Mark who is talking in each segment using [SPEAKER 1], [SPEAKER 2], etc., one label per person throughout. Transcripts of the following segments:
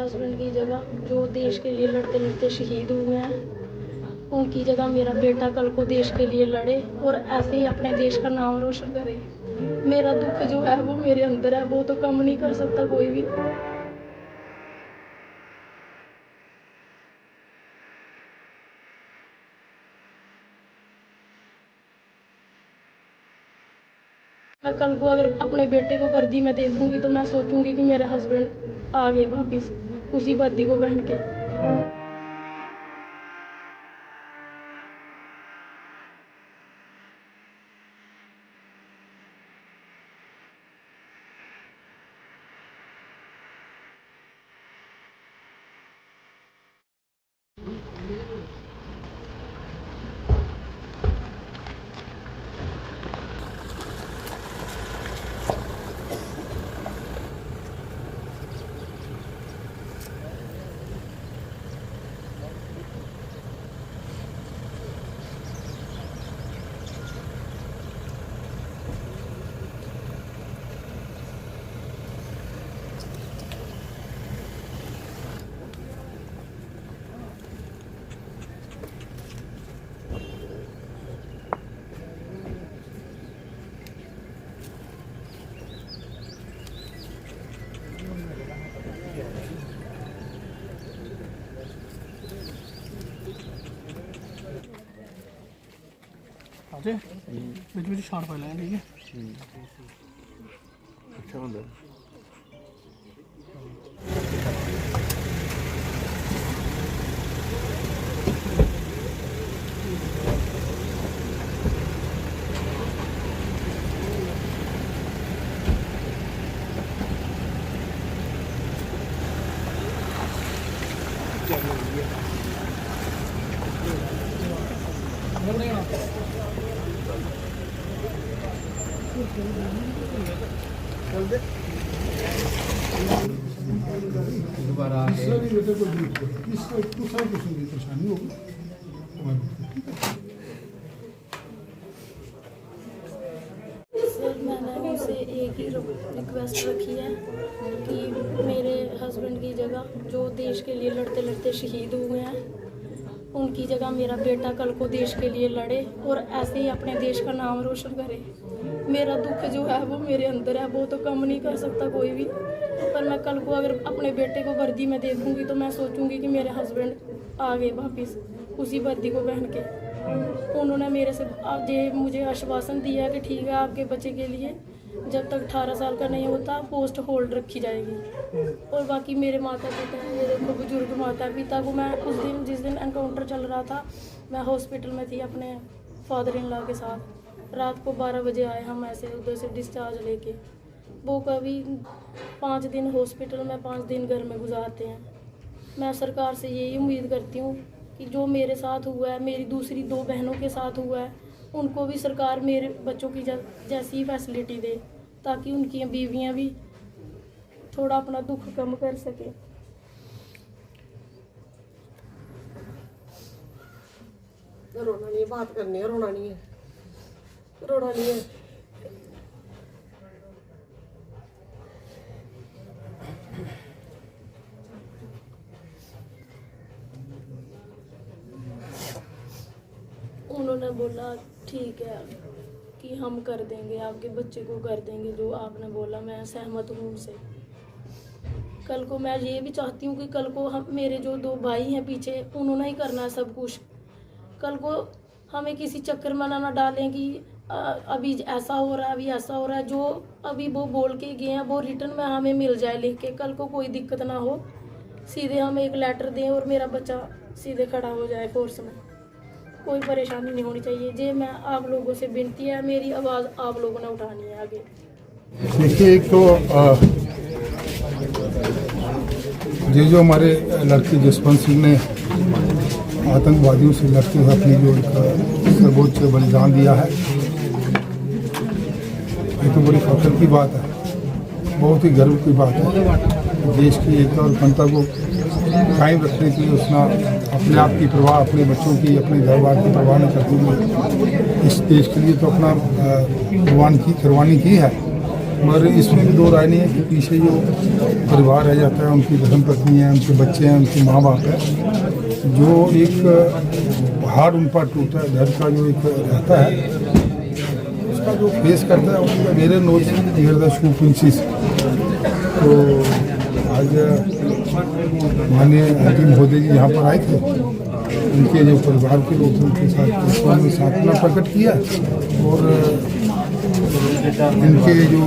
[SPEAKER 1] Husband की जगह जो देश के लिए लड़ते लड़ते शहीद हुए हैं, उनकी जगह मेरा बेटा कल को देश के लिए लड़े और ऐसे ही अपने देश का नाम रोशन करे। मेरा दुख जो है वो मेरे अंदर है, वो तो कम नहीं कर सकता कोई भी। मैं कल को अगर अपने बेटे को वर्दी में देखूंगी तो मैं सोचूंगी कि मेरे हस्बैंड आ गए वापिस उसी वर्दी को पहन के।
[SPEAKER 2] आते बीच छाड़ पा लें, ठीक है।
[SPEAKER 3] अच्छा होंगे
[SPEAKER 2] दोबारा परेशानी होगी।
[SPEAKER 1] सर मैंने उनसे एक ही रिक्वेस्ट रखी है कि मेरे हस्बैंड की जगह जो देश के लिए लड़ते लड़ते शहीद हुए हैं, उनकी जगह मेरा बेटा कल को देश के लिए लड़े और ऐसे ही अपने देश का नाम रोशन करे। मेरा दुख जो है वो मेरे अंदर है, वो तो कम नहीं कर सकता कोई भी। पर मैं कल को अगर अपने बेटे को वर्दी में देखूंगी तो मैं सोचूंगी कि मेरे हस्बैंड आ गए वापस उसी वर्दी को पहन के। उन्होंने मेरे से आज मुझे आश्वासन दिया है कि ठीक है, आपके बच्चे के लिए जब तक 18 साल का नहीं होता पोस्ट होल्ड रखी जाएगी। और बाकी मेरे माता पिता हैं, मेरे को बुजुर्ग माता पिता को मैं उस दिन जिस दिन एनकाउंटर चल रहा था मैं हॉस्पिटल में थी अपने फादर इन लॉ के साथ। रात को 12 बजे आए हम ऐसे उधर से डिस्चार्ज लेके। वो कभी 5 दिन हॉस्पिटल में 5 दिन घर में गुजारते हैं। मैं सरकार से यही उम्मीद करती हूँ कि जो मेरे साथ हुआ है, मेरी दूसरी 2 बहनों के साथ हुआ है, उनको भी सरकार मेरे बच्चों की जैसी ही फैसिलिटी दे ताकि उनकी बीवियाँ भी थोड़ा अपना दुख कम कर सके।
[SPEAKER 4] रोना नहीं है, बात करनी है, रोना नहीं है, रोना नहीं है।
[SPEAKER 1] उन्होंने बोला ठीक है कि हम कर देंगे, आपके बच्चे को कर देंगे जो आपने बोला। मैं सहमत हूँ उनसे। कल को मैं ये भी चाहती हूँ कि कल को हम मेरे जो 2 भाई हैं पीछे, उन्होंने ही करना है सब कुछ। कल को हमें किसी चक्कर में ना डालें कि अभी ऐसा हो रहा है, अभी ऐसा हो रहा है। जो अभी वो बोल के गए हैं वो रिटर्न में हमें मिल जाए लिख के, कल को कोई दिक्कत ना हो। सीधे हमें एक लेटर दें और मेरा बच्चा सीधे खड़ा हो जाए फोर्स में। कोई परेशानी नहीं होनी चाहिए। जे मैं आप लोगों से विनती है, मेरी आवाज़ आप लोगों ने उठानी है आगे।
[SPEAKER 2] देखिए, एक तो जो हमारे लड़के जसवंत सिंह ने आतंकवादियों से लड़ते हुए अपनी जो एक सर्वोच्च बलिदान दिया है, ये तो बड़ी फख्र की बात है, बहुत ही गर्व की बात है। देश की एकता और अखंडता को कायम रखने के लिए उसने अपने आप की परवाह, अपने बच्चों की, अपने घर बार की परवाह न करते हुए इस देश के लिए तो अपना कुर्बानी की है। मगर इसमें भी दो राय नहीं है कि पीछे जो परिवार रह जाता है, उनकी धर्मपत्नी है, उनके बच्चे हैं, उनके माँ बाप है, जो एक पहाड़ उन पर टूटा है, घर का जो एक रहता है, उसका जो फेस करता है वो मेरे knows near the shoe pinchers. तो आज माननीय अंतिम महोदय जी यहाँ पर आए थे, उनके जो परिवार के लोग थे उनके साथ उन्होंने सांत्वना प्रकट किया और इनके जो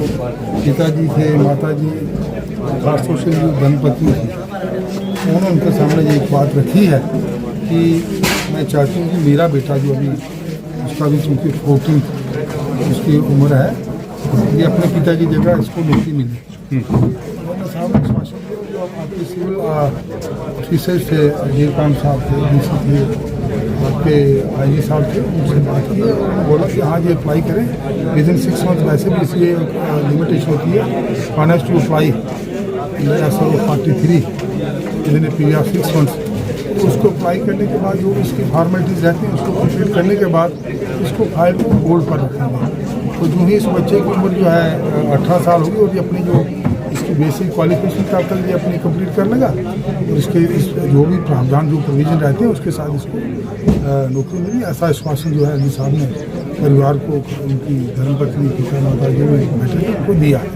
[SPEAKER 2] पिताजी थे, माताजी, खासतौर से जो धर्मपत्नी थी, उन्होंने उनके सामने ये एक बात रखी है कि मैं चाहती हूँ कि मेरा बेटा जो अभी उसका भी चूँकि 14 उसकी उम्र है, ये अपने पिता की जगह इसको नौकरी मिली। उन्होंने साहब आश्वासन दिया, जो आपके सिविल ऑफिसर्स थे, अजीरखान साहब थे, डीसी थे, आपके आईजी साहब थे, उनसे बात की और उन्होंने बोला कि हाँ ये अप्लाई करें विदिन 6 मंथ। वैसे भी इसलिए लिमिटेशन होती है, one has to apply as 43 within a period of 6 months. तो उसको अप्लाई करने के बाद जो इसकी फॉर्मेलिटीज़ रहती हैं उसको कंप्लीट करने के बाद इसको फाइल को होल्ड पर रखेंगे। तो जो ही इस बच्चे की उम्र जो है 18 साल होगी और ये अपनी जो इसकी बेसिक क्वालिफिकेशन तब तक ये अपनी कंप्लीट कर लेगा और इसके इस जो भी प्रावधान जो प्रोविजन रहते हैं उसके साथ इसको नौकरी मिली। ऐसा आश्वासन जो है अली साहब ने परिवार को, उनकी धर्मपत्नी, पिता, माता जी ने बैठक को दिया है।